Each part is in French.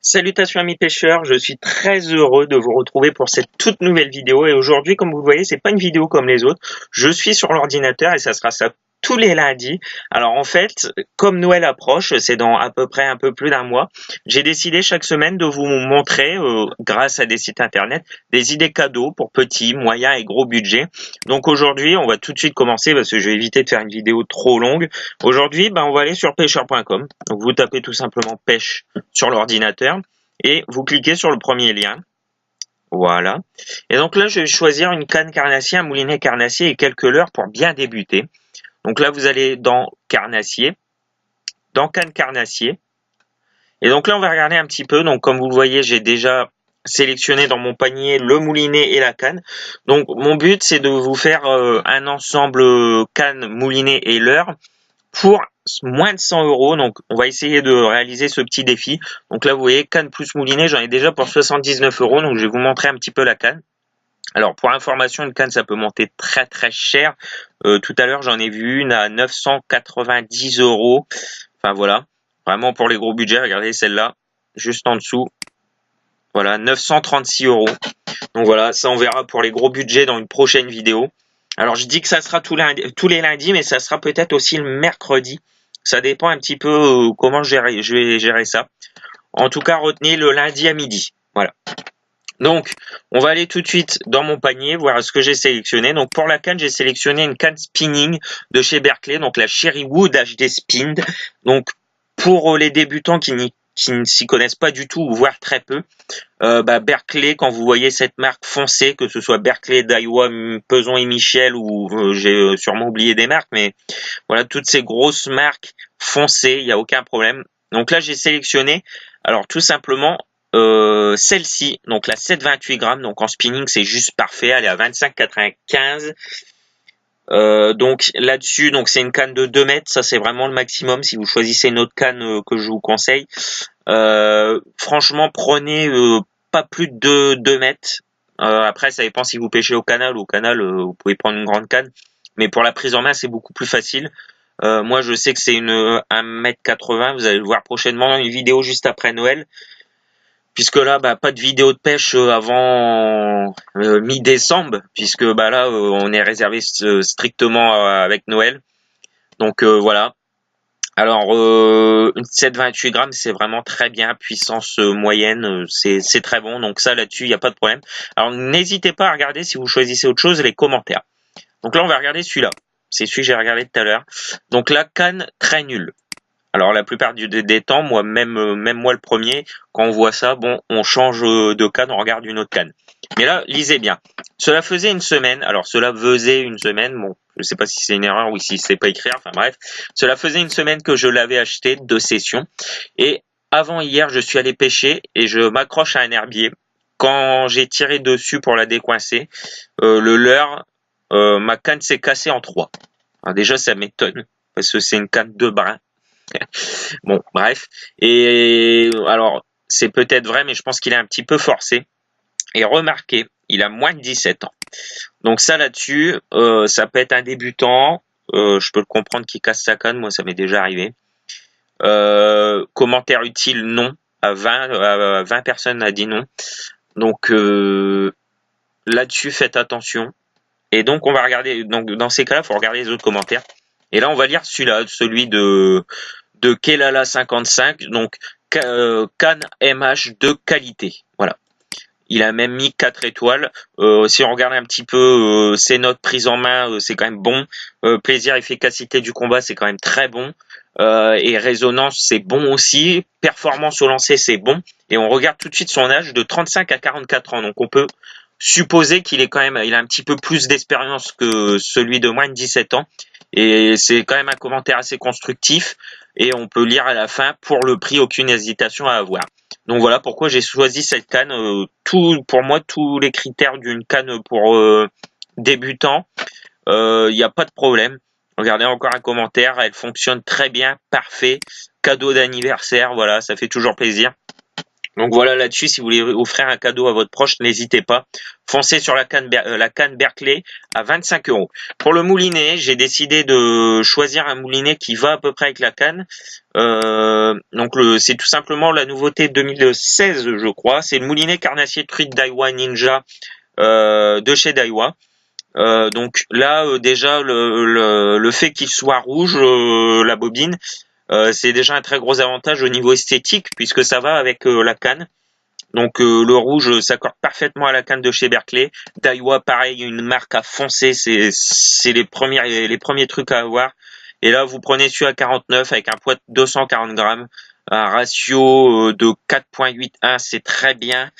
Salutations amis pêcheurs, je suis très heureux de vous retrouver pour cette toute nouvelle vidéo et aujourd'hui comme vous le voyez c'est pas une vidéo comme les autres, je suis sur l'ordinateur et ça sera ça tous les lundis. Alors en fait comme Noël approche, c'est dans à peu près un peu plus d'un mois, j'ai décidé chaque semaine de vous montrer grâce à des sites internet des idées cadeaux pour petits, moyens et gros budgets. Donc aujourd'hui on va tout de suite commencer parce que je vais éviter de faire une vidéo trop longue. Aujourd'hui on va aller sur pêcheur.com, donc vous tapez tout simplement pêche sur l'ordinateur et vous cliquez sur le premier lien. Voilà. Et donc là, je vais choisir une canne carnassier, un moulinet carnassier et quelques leurres pour bien débuter. Donc là, vous allez dans carnassier, dans canne carnassier. Et donc là, on va regarder un petit peu. Donc comme vous le voyez, j'ai déjà sélectionné dans mon panier le moulinet et la canne. Donc mon but, c'est de vous faire un ensemble canne, moulinet et leurre pour moins de 100 euros. Donc on va essayer de réaliser ce petit défi. Donc là vous voyez canne plus moulinet, j'en ai déjà pour 79 euros. Donc je vais vous montrer un petit peu la canne. Alors pour information, une canne ça peut monter très très cher. Tout à l'heure j'en ai vu une à 990 euros. Enfin voilà, vraiment pour les gros budgets, regardez celle-là, juste en dessous. Voilà, 936 euros. Donc voilà, ça on verra pour les gros budgets dans une prochaine vidéo. Alors je dis que ça sera tous les lundis, mais ça sera peut-être aussi le mercredi. Ça dépend un petit peu comment je vais gérer ça. En tout cas, retenez le lundi à midi. Voilà. Donc, on va aller tout de suite dans mon panier, voir ce que j'ai sélectionné. Donc pour la canne, j'ai sélectionné une canne spinning de chez Berkley, donc la Cherrywood HD Spinned. Donc pour les débutants qui ne s'y connaissent pas du tout, voire très peu, Berkley, quand vous voyez cette marque foncée, que ce soit Berkley, Daiwa, Peson et Michel, ou j'ai sûrement oublié des marques, mais voilà, toutes ces grosses marques foncées, il n'y a aucun problème. Donc là, j'ai sélectionné, alors tout simplement, celle-ci, donc la 7,28 grammes, donc en spinning, c'est juste parfait, elle est à 25,95. Donc là-dessus, donc c'est une canne de 2 mètres, ça c'est vraiment le maximum. Si vous choisissez une autre canne que je vous conseille, franchement prenez pas plus de 2 mètres. Après ça dépend si vous pêchez au canal. Au canal vous pouvez prendre une grande canne, mais pour la prise en main c'est beaucoup plus facile. Moi je sais que c'est une 1,80 m, vous allez le voir prochainement dans une vidéo juste après Noël. Puisque là, pas de vidéo de pêche avant mi-décembre, puisque là, on est réservé strictement avec Noël. Donc voilà. Alors, une 7,28 grammes, c'est vraiment très bien, puissance moyenne, c'est très bon. Donc ça, là-dessus, il n'y a pas de problème. Alors, n'hésitez pas à regarder si vous choisissez autre chose, les commentaires. Donc là, on va regarder celui-là. C'est celui que j'ai regardé tout à l'heure. Donc la canne très nulle. Alors la plupart des temps, moi même moi le premier, quand on voit ça, bon, on change de canne, on regarde une autre canne. Mais là, lisez bien. Cela faisait une semaine. Alors cela faisait une semaine. Bon, je sais pas si c'est une erreur ou si c'est pas écrit. Enfin bref, cela faisait une semaine que je l'avais acheté de session. Et avant hier, je suis allé pêcher et je m'accroche à un herbier. Quand j'ai tiré dessus pour la décoincer, le leurre, ma canne s'est cassée en trois. Alors déjà, ça m'étonne parce que c'est une canne de brin. Bon, bref. Et alors, c'est peut-être vrai, mais je pense qu'il est un petit peu forcé. Et remarquez, il a moins de 17 ans. Donc ça là-dessus, ça peut être un débutant. Je peux le comprendre qu'il casse sa canne, moi ça m'est déjà arrivé. Commentaire utile, non. À 20 personnes a dit non. Donc là-dessus, faites attention. Et donc on va regarder, donc dans ces cas-là, il faut regarder les autres commentaires. Et là, on va lire celui-là, celui de Kelala 55, donc canne MH de qualité. Voilà. Il a même mis 4 étoiles. Si on regarde un petit peu ses notes prises en main, c'est quand même bon. Plaisir, efficacité du combat, c'est quand même très bon. Et résonance, c'est bon aussi. Performance au lancer, c'est bon. Et on regarde tout de suite son âge de 35 à 44 ans. Donc on peut supposer qu'il est quand même, il a un petit peu plus d'expérience que celui de moins de 17 ans. Et c'est quand même un commentaire assez constructif. Et on peut lire à la fin, pour le prix, aucune hésitation à avoir. Donc voilà pourquoi j'ai choisi cette canne. Pour moi, tous les critères d'une canne pour débutants, il n'y a pas de problème. Regardez encore un commentaire, elle fonctionne très bien, parfait. Cadeau d'anniversaire, voilà, ça fait toujours plaisir. Donc voilà, là-dessus, si vous voulez offrir un cadeau à votre proche, n'hésitez pas. Foncez sur la canne Berkeley à 25 euros. Pour le moulinet, j'ai décidé de choisir un moulinet qui va à peu près avec la canne. Donc c'est tout simplement la nouveauté 2016, je crois. C'est le moulinet carnassier truite Daiwa Ninja de chez Daiwa. Donc là, déjà, le fait qu'il soit rouge, la bobine, c'est déjà un très gros avantage au niveau esthétique puisque ça va avec la canne. Donc le rouge s'accorde parfaitement à la canne de chez Berkeley. Daiwa, pareil, une marque à foncer, c'est les premiers trucs à avoir. Et là, vous prenez celui à 49 avec un poids de 240 grammes, un ratio de 4,81, c'est très bien.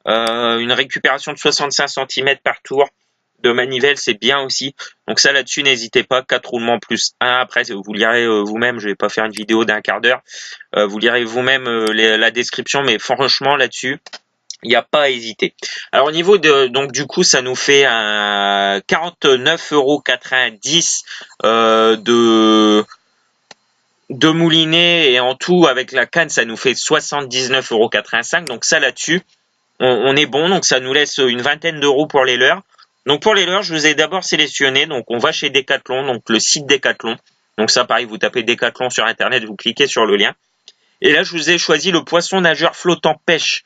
Une récupération de 65 cm par tour de manivelle, c'est bien aussi. Donc ça là-dessus, n'hésitez pas, 4 roulements plus 1. Après, vous lirez vous-même, je vais pas faire une vidéo d'1 quart d'heure. Vous lirez vous-même la description, mais franchement là-dessus, il n'y a pas à hésiter. Alors au niveau de, donc du coup, ça nous fait un 49,90 € de moulinet, et en tout avec la canne, ça nous fait 79,85 €. Donc ça là-dessus, on est bon. Donc ça nous laisse une vingtaine d'euros pour les leurres. Donc pour les leurres, je vous ai d'abord sélectionné. Donc on va chez Decathlon, donc le site Decathlon. Donc ça, pareil, vous tapez Decathlon sur internet, vous cliquez sur le lien. Et là, je vous ai choisi le poisson nageur flottant pêche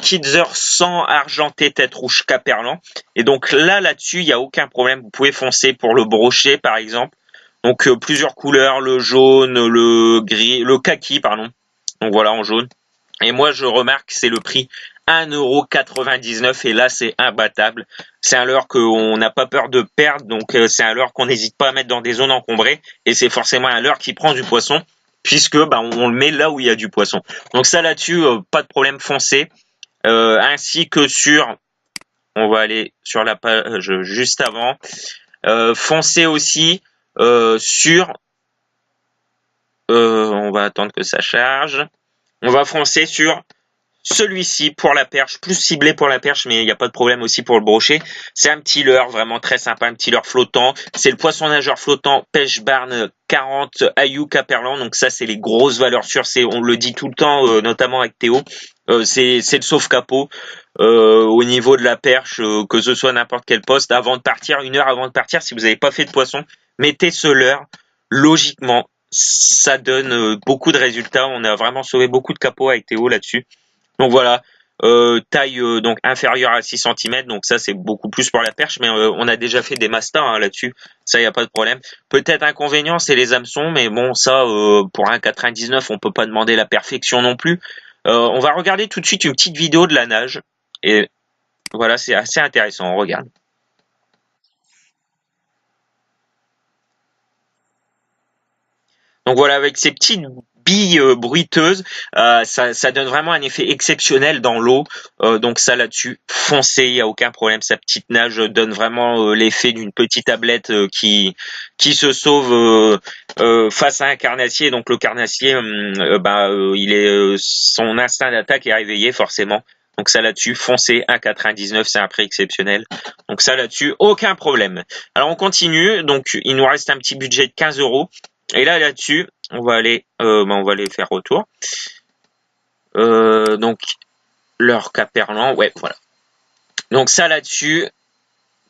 Kidzer 100 argenté tête rouge Caperlan. Et donc là-dessus, il n'y a aucun problème. Vous pouvez foncer pour le brochet, par exemple. Donc plusieurs couleurs, le jaune, le gris, le kaki, pardon. Donc voilà, en jaune. Et moi, je remarque, c'est le prix 1,99 € et là, c'est imbattable. C'est un leurre qu'on n'a pas peur de perdre, donc c'est un leurre qu'on n'hésite pas à mettre dans des zones encombrées, et c'est forcément un leurre qui prend du poisson, puisque on le met là où il y a du poisson. Donc ça là-dessus, pas de problème, foncé. Ainsi que sur, on va aller sur la page juste avant, foncez aussi sur, on va attendre que ça charge, on va foncer sur celui-ci pour la perche, plus ciblé pour la perche, mais il n'y a pas de problème aussi pour le brochet. C'est un petit leurre vraiment très sympa, un petit leurre flottant. C'est le poisson nageur flottant pêche barne 40 Ayou Caperlan. Donc ça, c'est les grosses valeurs sûres. On le dit tout le temps, notamment avec Théo. C'est le sauve-capot. Au niveau de la perche, que ce soit n'importe quel poste, avant de partir, 1 heure avant de partir, si vous n'avez pas fait de poisson, mettez ce leurre. Logiquement, ça donne beaucoup de résultats. On a vraiment sauvé beaucoup de capots avec Théo là-dessus. Donc voilà, taille donc inférieure à 6 cm, donc ça c'est beaucoup plus pour la perche, mais on a déjà fait des mastas là-dessus, ça il n'y a pas de problème. Peut-être inconvénient, c'est les hameçons, mais bon ça pour un 99, on peut pas demander la perfection non plus. On va regarder tout de suite une petite vidéo de la nage, et voilà, c'est assez intéressant, on regarde. Donc voilà, avec ces petites billes bruiteuses, ça donne vraiment un effet exceptionnel dans l'eau. Donc ça là-dessus, foncez, il n'y a aucun problème. Sa petite nage donne vraiment l'effet d'une petite tablette qui se sauve face à un carnassier. Donc le carnassier, il est son instinct d'attaque est réveillé forcément. Donc ça là-dessus, foncez, 1,99, c'est un prix exceptionnel. Donc ça là-dessus, aucun problème. Alors on continue. Donc il nous reste un petit budget de 15 €. Et là-dessus, on va aller faire retour. Donc leurre Caperlan, ouais, voilà. Donc ça là-dessus,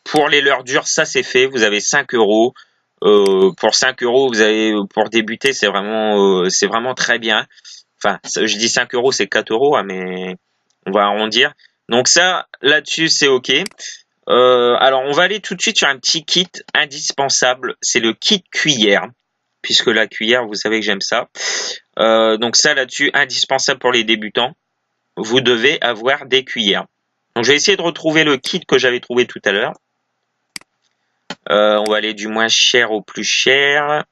pour les leurres dures, ça c'est fait. Vous avez 5 €. Pour 5 €, vous avez pour débuter, c'est vraiment très bien. Enfin, je dis 5 €, c'est 4 €, hein, mais on va arrondir. Donc ça, là-dessus, c'est ok. Alors, on va aller tout de suite sur un petit kit indispensable. C'est le kit cuillère, puisque la cuillère, vous savez que j'aime ça. Donc ça, là-dessus, indispensable pour les débutants. Vous devez avoir des cuillères. Donc je vais essayer de retrouver le kit que j'avais trouvé tout à l'heure. On va aller du moins cher au plus cher.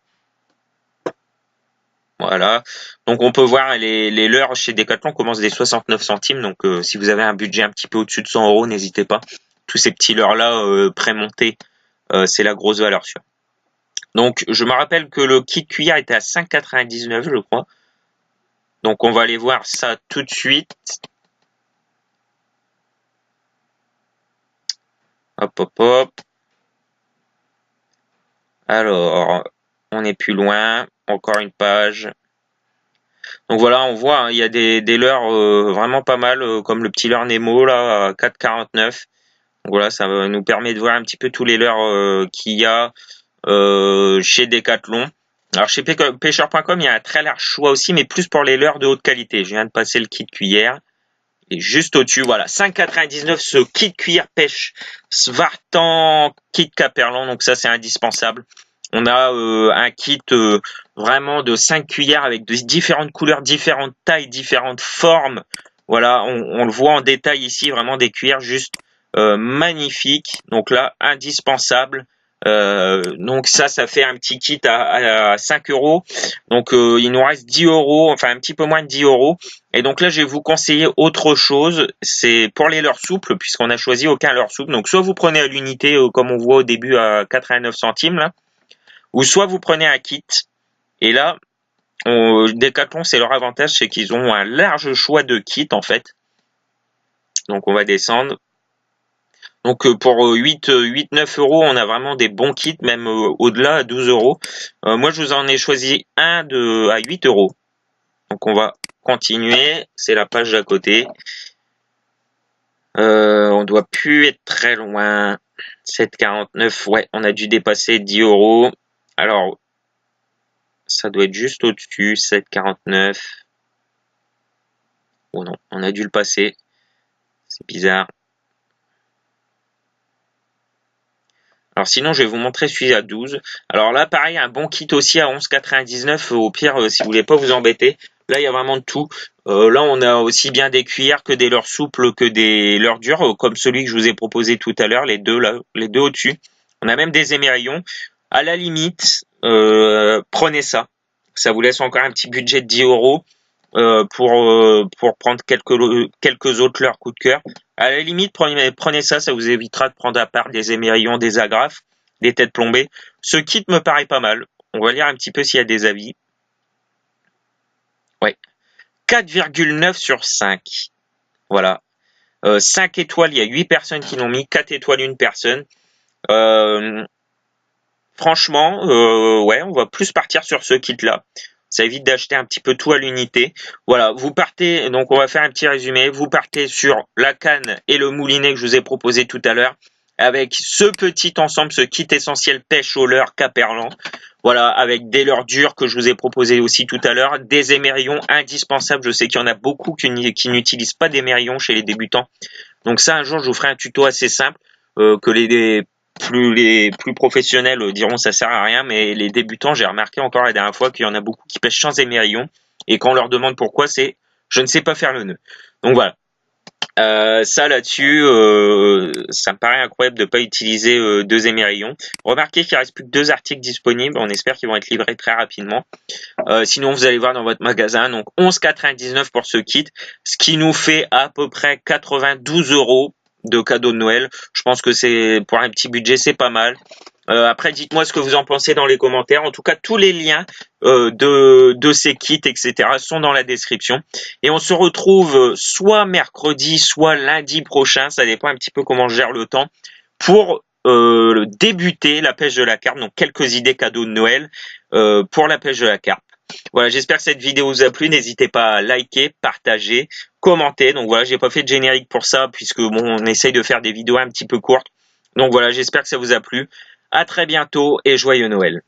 Voilà. Donc on peut voir les leurres chez Decathlon commencent des 69 centimes. Donc si vous avez un budget un petit peu au-dessus de 100 €, n'hésitez pas. Tous ces petits leurres là prémontés, c'est la grosse valeur sûre. Donc je me rappelle que le kit cuillère était à 5,99 je crois. Donc on va aller voir ça tout de suite. Hop hop hop. Alors, on est plus loin. Encore une page. Donc voilà, on voit, hein, il y a des leurres vraiment pas mal, comme le petit leurre Nemo là à 4,49. Donc voilà, ça nous permet de voir un petit peu tous les leurres qu'il y a chez Decathlon. Alors chez pêcheur.com, il y a un très large choix aussi, mais plus pour les leurres de haute qualité. Je viens de passer le kit cuillère. Et juste au-dessus, voilà, 5,99 ce kit cuillère pêche Svartan kit Caperlan. Donc ça, c'est indispensable. On a un kit vraiment de 5 cuillères avec de différentes couleurs, différentes tailles, différentes formes. Voilà, on le voit en détail ici, vraiment des cuillères juste magnifiques. Donc là, indispensable. Donc ça fait un petit kit à 5 euros. Donc il nous reste 10 euros, enfin un petit peu moins de 10 euros. Et donc là, je vais vous conseiller autre chose. C'est pour les leurres souples, puisqu'on a choisi aucun leurre souple. Donc soit vous prenez à l'unité, comme on voit au début à 89 centimes là, ou soit vous prenez un kit. Et là, Decathlon, c'est leur avantage, c'est qu'ils ont un large choix de kits en fait. Donc on va descendre. Donc pour 8-9 euros, on a vraiment des bons kits, même au-delà à 12 euros. Moi, je vous en ai choisi un à 8 euros. Donc on va continuer. C'est la page d'à côté. On doit plus être très loin. 7,49. Ouais, on a dû dépasser 10 euros. Alors, ça doit être juste au-dessus. 7,49. Oh non, on a dû le passer. C'est bizarre. Alors sinon, je vais vous montrer celui à 12. Alors là, pareil, un bon kit aussi à 11,99. Au pire, si vous voulez pas vous embêter. Là, il y a vraiment de tout. Là, on a aussi bien des cuillères que des leurres souples que des leurres dures, comme celui que je vous ai proposé tout à l'heure, les deux là, les deux au-dessus. On a même des émerillons. À la limite, prenez ça. Ça vous laisse encore un petit budget de 10 euros pour prendre quelques autres leurres coup de cœur. À la limite, prenez ça, ça vous évitera de prendre à part des émerillons, des agrafes, des têtes plombées. Ce kit me paraît pas mal. On va lire un petit peu s'il y a des avis. Ouais. 4,9 sur 5. Voilà. 5 étoiles, il y a 8 personnes qui l'ont mis. 4 étoiles, une personne. Franchement, ouais, on va plus partir sur ce kit-là. Ça évite d'acheter un petit peu tout à l'unité. Voilà, vous partez, donc on va faire un petit résumé. Vous partez sur la canne et le moulinet que je vous ai proposé tout à l'heure, avec ce petit ensemble, ce kit essentiel pêche au leurre Caperlan. Voilà, avec des leurres dures que je vous ai proposé aussi tout à l'heure, des émerillons indispensables. Je sais qu'il y en a beaucoup qui n'utilisent pas d'émerillons chez les débutants. Donc ça, un jour, je vous ferai un tuto assez simple que les plus professionnels diront ça sert à rien, mais les débutants, j'ai remarqué encore la dernière fois qu'il y en a beaucoup qui pêchent sans émerillon, et quand on leur demande pourquoi, c'est je ne sais pas faire le nœud. Donc voilà. Ça là-dessus, ça me paraît incroyable de ne pas utiliser deux émerillons. Remarquez qu'il reste plus que 2 articles disponibles. On espère qu'ils vont être livrés très rapidement. Sinon, vous allez voir dans votre magasin. Donc 11,99 pour ce kit, ce qui nous fait à peu près 92 euros de cadeau de Noël. Je pense que c'est pour un petit budget, c'est pas mal. Après, dites-moi ce que vous en pensez dans les commentaires. En tout cas, tous les liens de ces kits, etc. sont dans la description. Et on se retrouve soit mercredi, soit lundi prochain. Ça dépend un petit peu comment je gère le temps. Pour débuter la pêche de la carpe. Donc, quelques idées cadeaux de Noël pour la pêche de la carpe. Voilà, j'espère que cette vidéo vous a plu. N'hésitez pas à liker, partager, commenter. Donc voilà, j'ai pas fait de générique pour ça, puisque bon, on essaye de faire des vidéos un petit peu courtes. Donc voilà, j'espère que ça vous a plu. À très bientôt et joyeux Noël.